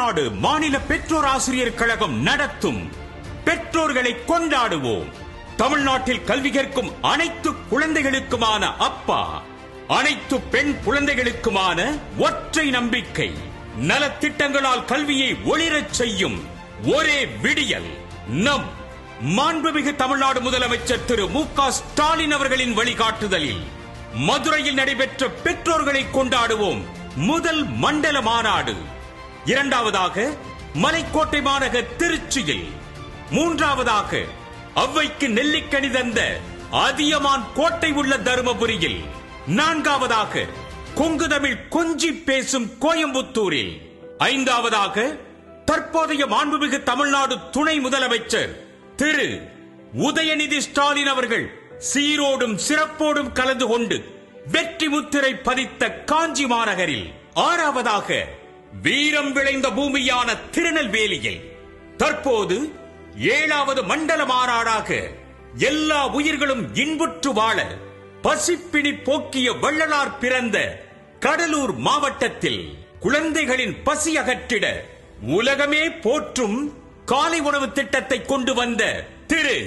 தமிழ்நாடு மாநில பெற்றோர் ஆசிரியர் கழகம் நடத்தும் பெற்றோர்களை கொண்டாடுவோம். தமிழ்நாட்டில் கல்வி கற்கும் அனைத்து குழந்தைகளுக்குமான அப்பா, அனைத்து பெண் குழந்தைகளுக்குமான ஒற்றை நம்பிக்கை, நலத்திட்டங்களால் கல்வியை ஒளிரச் செய்யும் ஒரே விடியல் நம் மாண்புமிகு தமிழ்நாடு முதலமைச்சர் திரு மு.க. ஸ்டாலின் அவர்களின் வழிகாட்டுதலில் மதுரையில் நடைபெற்ற பெற்றோர்களை கொண்டாடுவோம் முதல் மண்டல மாநாடு, இரண்டாவதாக மலைக்கோட்டை மாநகர் திருச்சியில், மூன்றாவதாக அவ்வைக்கு நெல்லிக்கனி தந்த அதியமான் கோட்டை உள்ள தருமபுரியில், நான்காவதாக கொங்கு தமிழ் கொஞ்சி பேசும் கோயம்புத்தூரில், ஐந்தாவதாக தற்போதைய மாண்புமிகு தமிழ்நாடு துணை முதலமைச்சர் திரு உதயநிதி ஸ்டாலின் அவர்கள் சீரோடும் சிறப்போடும் கலந்து கொண்டு வெற்றி முத்திரை பதித்த காஞ்சி மாநகரில், ஆறாவதாக வீரம் விளைந்த பூமியான திருநெல்வேலியில், தற்போது 7வது மண்டல மாநாடாக எல்லா உயிர்களும் இன்புற்று வாழ பசிப்பிணி போக்கிய வள்ளலார் பிறந்த கடலூர் மாவட்டத்தில் குழந்தைகளின் பசி அகற்றிட உலகமே போற்றும் காலை உணவு திட்டத்தை கொண்டு வந்த திரு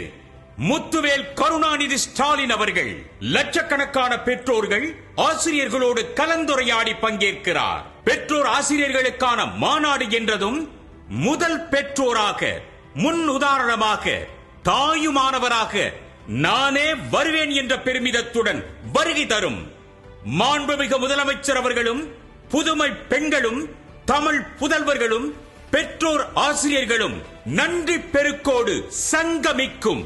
முத்துவேல் கருணாநிதி ஸ்டாலின் அவர்கள் லட்சக்கணக்கான பெற்றோர்கள் ஆசிரியர்களோடு கலந்துரையாடி பங்கேற்கிறார். பெற்றோர் ஆசிரியர்களுக்கான மாநாடு என்றதும் முதல் பெற்றோராக, முன் உதாரணமாக, தாயுமானவராக நானே வருவேன் என்ற பெருமிதத்துடன் வருகை தரும் மாண்புமிகு முதலமைச்சர் அவர்களும், புதுமை பெண்களும், தமிழ் புதல்வர்களும், பெற்றோர் ஆசிரியர்களும் நன்றி பெருக்கோடு சங்கமிக்கும்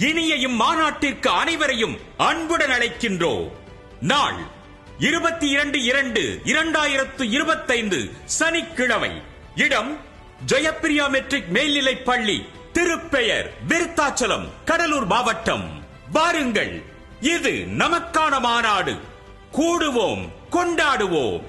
இனிய இம்மாநாட்டிற்கு அனைவரையும் அன்புடன் அழைக்கின்றோம். நாள் 22/2/2025 சனிக்கிழமை. இடம் ஜெயப்பிரியா மெட்ரிக் மேல்நிலை பள்ளி, திருப்பெயர் விருத்தாச்சலம், கடலூர் மாவட்டம். வாருங்கள், இது நமக்கான மாநாடு. கூடுவோம், கொண்டாடுவோம்.